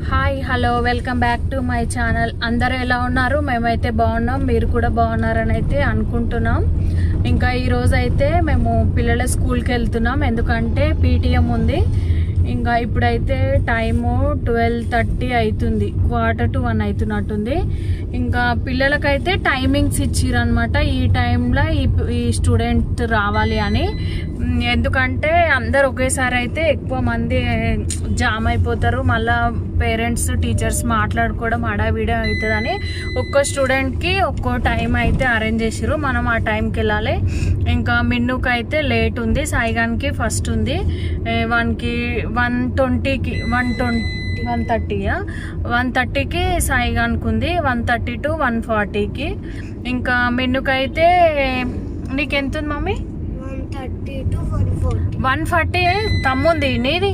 Hi hello welcome back to my channel. అందరూ ఎలా ఉన్నారు? మేమైతే బాగున్నాం, మీరు కూడా బాగున్నారని అయితే అనుకుంటున్నాం. ఇంకా ఈరోజు అయితే మేము పిల్లల స్కూల్కి వెళ్తున్నాం, ఎందుకంటే పీటీఎం ఉంది. ఇంకా ఇప్పుడైతే టైము 12:30 అవుతుంది, 1:45 అవుతున్నట్టుంది. ఇంకా పిల్లలకైతే టైమింగ్స్ ఇచ్చిరనమాట, ఈ టైంలో ఈ స్టూడెంట్ రావాలి అని. ఎందుకంటే అందరు ఒకేసారి అయితే ఎక్కువ మంది జామ్ అయిపోతారు, మళ్ళీ పేరెంట్స్ టీచర్స్ మాట్లాడుకోవడం హడావిడి అవుతుందని ఒక్కో స్టూడెంట్కి ఒక్కో టైం అయితే అరేంజ్ చేసిరు. మనం ఆ టైంకి వెళ్ళాలి. ఇంకా మిన్నుకి అయితే లేట్ ఉంది, సాయిగానికి ఫస్ట్ ఉంది. వానికి 1:20కి 1:30కి సాయిగానికి ఉంది, 1:30 to 1:40కి. ఇంకా మిన్నుకైతే నీకెంత ఉంది మమ్మీ? 1:30 to 1:40. 1:40 తమ్ముంది, నీది?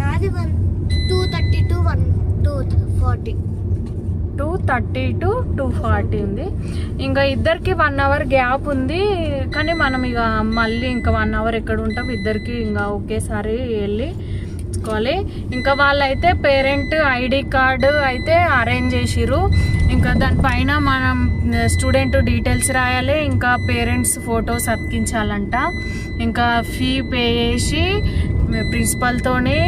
నాది 2:30 to 2:40. 2:30 to 2:40 ఉంది. ఇంకా ఇద్దరికి 1 hour గ్యాప్ ఉంది, కానీ మనం ఇక మళ్ళీ ఇంకా 1 hour ఎక్కడ ఉంటాం, ఇద్దరికి ఇంకా ఒకేసారి వెళ్ళి తీసుకోవాలి. ఇంకా వాళ్ళైతే పేరెంట్ ఐడి కార్డు అయితే అరేంజ్ చేసిరు. ఇంకా దానిపైన మనం స్టూడెంట్ డీటెయిల్స్ రాయాలి, ఇంకా పేరెంట్స్ ఫొటోస్ అతికించాలంట. ఇంకా ఫీ పే చేసి ప్రిన్సిపల్తోనే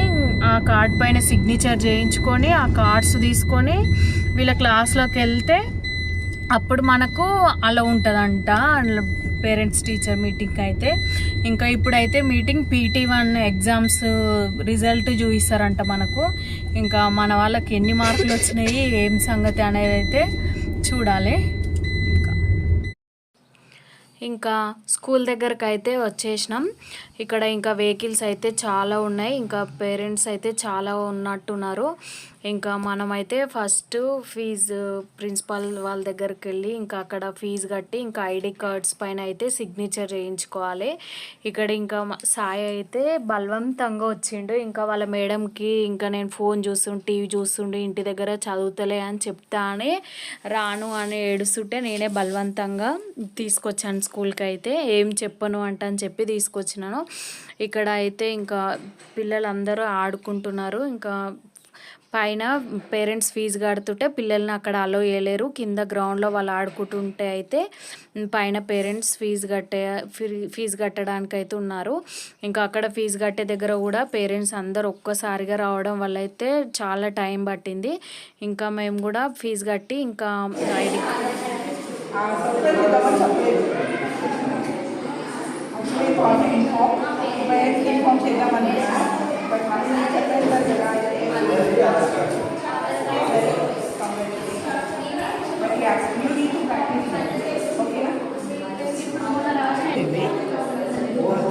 ఆ కార్డ్ పైన సిగ్నేచర్ చేయించుకొని ఆ కార్డ్స్ తీసుకొని వీళ్ళ క్లాస్లోకి వెళ్తే అప్పుడు మనకు అలా ఉంటుందంట పేరెంట్స్ టీచర్ మీటింగ్ అయితే. ఇంకా ఇప్పుడైతే మీటింగ్ PT1 ఎగ్జామ్స్ రిజల్ట్ చూపిస్తారంట మనకు. ఇంకా మన వాళ్ళకి ఎన్ని మార్కులు వచ్చినాయి ఏం సంగతి అనేది అయితే చూడాలి. ఇంకా స్కూల్ దగ్గరకు అయితే వచ్చేసినాం. ఇక్కడ ఇంకా వెహికల్స్ అయితే చాలా ఉన్నాయి, ఇంకా పేరెంట్స్ అయితే చాలా ఉన్నట్టున్నారు. ఇంకా మనమైతే ఫస్ట్ ఫీజు ప్రిన్సిపాల్ వాళ్ళ దగ్గరికి వెళ్ళి ఇంకా అక్కడ ఫీజు కట్టి ఇంకా ఐడి కార్డ్స్ పైన అయితే సిగ్నేచర్ చేయించుకోవాలి. ఇక్కడ ఇంకా సాయి అయితే బలవంతంగా వచ్చిండు. ఇంకా వాళ్ళ మేడంకి ఇంకా నేను ఫోన్ చూస్తుండే టీవీ చూస్తుండే ఇంటి దగ్గర చదువుతలే అని చెప్తా అని రాను అని ఏడుస్తుంటే నేనే బలవంతంగా తీసుకొచ్చాను స్కూల్కి. అయితే ఏం చెప్పను అని చెప్పి తీసుకొచ్చినాను. ఇక్కడ అయితే ఇంకా పిల్లలందరూ ఆడుకుంటున్నారు. ఇంకా పైన పేరెంట్స్ ఫీజు కడుతుంటే పిల్లల్ని అక్కడ అలో చేయలేరు, కింద గ్రౌండ్లో వాళ్ళు ఆడుకుంటుంటే అయితే పైన పేరెంట్స్ ఫీజు కట్టడానికి అయితే ఉన్నారు. ఇంకా అక్కడ ఫీజు కట్టే దగ్గర కూడా పేరెంట్స్ అందరు ఒక్కసారిగా రావడం వల్ల అయితే చాలా టైం పట్టింది. ఇంకా మేము కూడా ఫీజు కట్టి ఇంకా ఐడి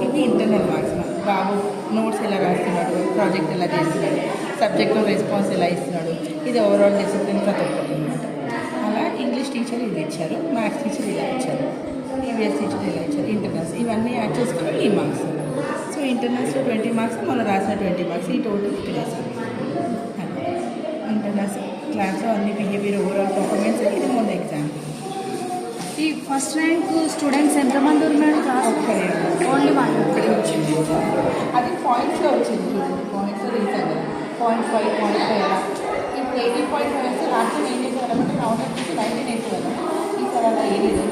ఇది ఇంటర్నల్ మార్క్స్. బాబు నోట్స్ ఎలా రాస్తున్నాడు, ప్రాజెక్ట్ ఎలా చేస్తున్నాడు, సబ్జెక్ట్ రెస్పాన్స్ ఎలా ఇస్తున్నాడు, ఇది ఓవరాల్ డిసిప్లిన్ ప్రతి ఒక్కటి అనమాట. అలా ఇంగ్లీష్ టీచర్ ఇది ఇచ్చారు, మ్యాథ్స్ టీచర్ ఇలా ఇచ్చారు, EVS టీచర్ ఇలా ఇచ్చారు. ఇంటర్నల్స్ ఇవన్నీ యాడ్ చేసుకుని ఈ మార్క్స్. సో ఇంటర్నల్స్లో 20 మార్క్స్, మనం రాసిన 20 మార్క్స్, ఈ టోటల్ ఇక్కడ వేసాం. ఇంటర్నల్స్ క్లాస్లో అన్ని బిహేవియర్ ఓవరాల్ పర్ఫార్మెన్స్ ఇది మొన్న ఎగ్జామ్. ఈ ఫస్ట్ ర్యాంక్ స్టూడెంట్స్ ఎంతమంది ఉన్నారు క్లాస్? ఓన్లీ 1 ఇక్కడే వచ్చింది. అది పాయింట్స్లో వచ్చింది, పాయింట్స్లో రీచ్ అయ్యారు. 0.5 0.5 అలా. ఇప్పుడు 80.5 వస్తే లాస్ట్ ఏం చేసేవాళ్ళంటే రౌండ్ అప్ చేసి 19 వేసేవాళ్ళం. ఈసారి అలా ఏం లేదు,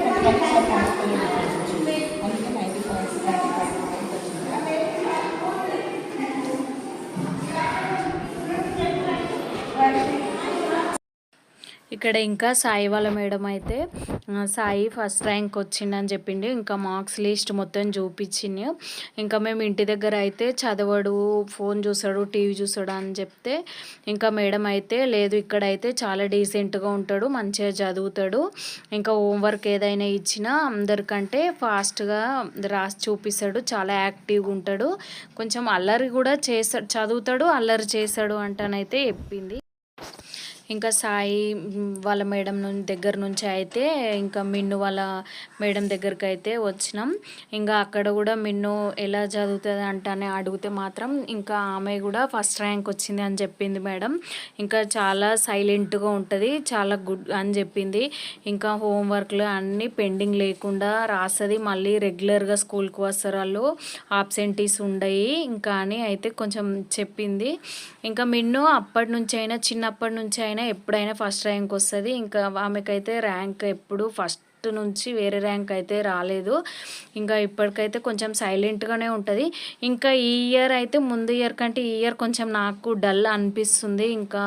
ఎందుకంటే పాయింట్స్లో డిఫరెన్స్ వచ్చింది. అందుకే 90 పాయింట్స్ 95 పాయింట్స్ వచ్చింది. ఇక్కడ ఇంకా సాయి వాళ్ళ మేడం అయితే సాయి ఫస్ట్ ర్యాంక్ వచ్చిందని చెప్పిండు. ఇంకా మార్క్స్ లిస్ట్ మొత్తం చూపించింది. ఇంకా మేము ఇంటి దగ్గర అయితే చదవడు, ఫోన్ చూస్తాడు, టీవీ చూస్తాడు అని చెప్తే ఇంకా మేడం అయితే లేదు, ఇక్కడైతే చాలా డీసెంట్గా ఉంటాడు, మంచిగా చదువుతాడు, ఇంకా హోంవర్క్ ఏదైనా ఇచ్చినా అందరికంటే ఫాస్ట్గా రాసి చూపిస్తాడు, చాలా యాక్టివ్గా ఉంటాడు, కొంచెం అల్లరి కూడా చేస్తాడు, చదువుతాడు అల్లరి చేస్తాడు అంటానైతే చెప్పింది. ఇంకా సాయి వాళ్ళ మేడం దగ్గర నుంచి అయితే ఇంకా మిన్ను వాళ్ళ మేడం దగ్గరికి అయితే వచ్చినాం. ఇంకా అక్కడ కూడా మిన్ను ఎలా చదువుతుంది అంటానే అడిగితే మాత్రం ఇంకా ఆమె కూడా ఫస్ట్ ర్యాంక్ వచ్చింది అని చెప్పింది మేడం. ఇంకా చాలా సైలెంట్గా ఉంటుంది, చాలా గుడ్ అని చెప్పింది. ఇంకా హోంవర్క్లు అన్నీ పెండింగ్ లేకుండా రాస్తుంది. మళ్ళీ రెగ్యులర్గా స్కూల్కి వస్తారు, వాళ్ళు ఆబ్సెంటీస్ ఉండయి ఇంకా అని అయితే కొంచెం చెప్పింది. ఇంకా మిన్ను అప్పటి నుంచి అయినా చిన్నప్పటి నుంచి అయినా ఎప్పుడైనా ఫస్ట్ ర్యాంక్ వస్తుంది. ఇంకా ఆమెకైతే ర్యాంక్ ఎప్పుడు ఫస్ట్ నుంచి వేరే ర్యాంక్ అయితే రాలేదు. ఇంకా ఇప్పటికైతే కొంచెం సైలెంట్గానే ఉంటుంది. ఇంకా ఈ ఇయర్ అయితే ముందు ఇయర్ కంటే ఈ ఇయర్ కొంచెం నాకు డల్ అనిపిస్తుంది. ఇంకా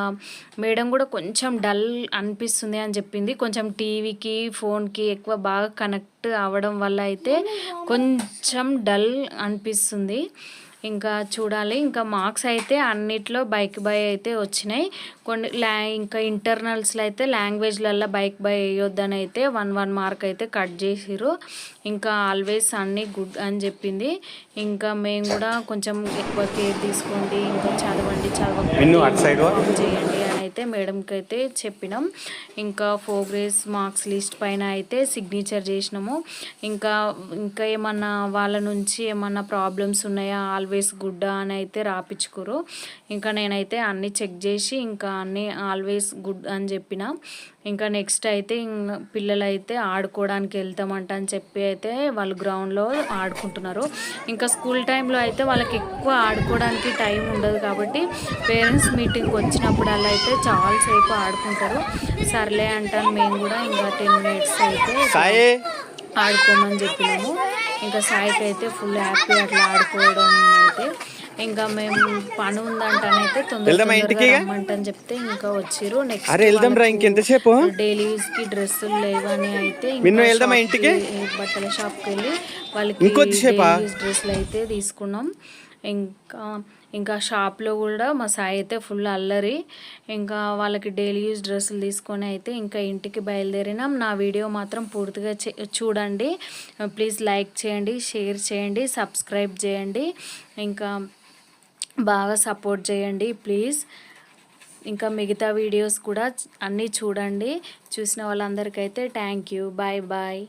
మేడం కూడా కొంచెం డల్ అనిపిస్తుంది అని చెప్పింది. కొంచెం టీవీకి ఫోన్కి ఎక్కువ బాగా కనెక్ట్ అవ్వడం వల్ల అయితే కొంచెం డల్ అనిపిస్తుంది. ఇంకా చూడాలి. ఇంకా మార్క్స్ అయితే అన్నిట్లో బైక్ బై అయితే వచ్చినాయి. కొన్ని ఇంకా ఇంటర్నల్స్లో అయితే లాంగ్వేజ్లలో బైక్ బై వేయొద్దని అయితే 1 మార్క్ అయితే కట్ చేసిర్రు. ఇంకా ఆల్వేస్ అన్నీ గుడ్ అని చెప్పింది. ఇంకా మేము కూడా కొంచెం ఎక్కువ కేర్ తీసుకోండి, ఇంకా చదవండి, చేయండి అని అయితే మేడంకి అయితే చెప్పినాం. ఇంకా ప్రోగ్రెస్ మార్క్స్ లిస్ట్ పైన అయితే సిగ్నేచర్ చేసినాము. ఇంకా ఏమన్నా వాళ్ళ నుంచి ఏమన్నా ప్రాబ్లమ్స్ ఉన్నాయా, ఆల్వేస్ గుడ్ అని అయితే రాపించుకోరు. ఇంకా నేనైతే అన్నీ చెక్ చేసి ఇంకా అన్నీ ఆల్వేస్ గుడ్ అని చెప్పిన. ఇంకా నెక్స్ట్ అయితే పిల్లలు అయితే ఆడుకోవడానికి వెళ్తామంట అని చెప్పి అయితే వాళ్ళు గ్రౌండ్లో ఆడుకుంటున్నారు. ఇంకా స్కూల్ టైంలో అయితే వాళ్ళకి ఎక్కువ ఆడుకోవడానికి టైం ఉండదు కాబట్టి పేరెంట్స్ మీటింగ్కి వచ్చినప్పుడు అలా అయితే చాలాసేపు ఆడుకుంటారు. సర్లే అంటాను మేము కూడా ఇంకా 10 minutes అయితే ఆడుకోమని చెప్పినాము. ఇంకా సాయికి అయితే ఫుల్ హ్యాపీ అట్లా ఆడుకోవడం అయితే. ఇంకా మేము పని ఉందంటానైతే తొందరగా రమ్మంటని చెప్తే ఇంకా వచ్చిర్రు. నెక్స్ట్ డైలీ యూస్ కి డ్రెస్సులు లేవని అయితే బట్టల షాప్కి వెళ్ళి వాళ్ళకి డ్రెస్సులు అయితే తీసుకున్నాం. ఇంకా షాప్లో కూడా మా సాయి అయితే ఫుల్ అల్లరి. ఇంకా వాళ్ళకి డైలీ యూజ్ డ్రెస్సులు తీసుకొని అయితే ఇంకా ఇంటికి బయలుదేరినాం. నా వీడియో మాత్రం పూర్తిగా చూడండి. ప్లీజ్ లైక్ చేయండి, షేర్ చేయండి, సబ్స్క్రైబ్ చేయండి, ఇంకా బాగా సపోర్ట్ చేయండి ప్లీజ్. ఇంకా మిగతా వీడియోస్ కూడా అన్నీ చూడండి. చూసిన వాళ్ళందరికైతే థ్యాంక్ యూ. Bye bye.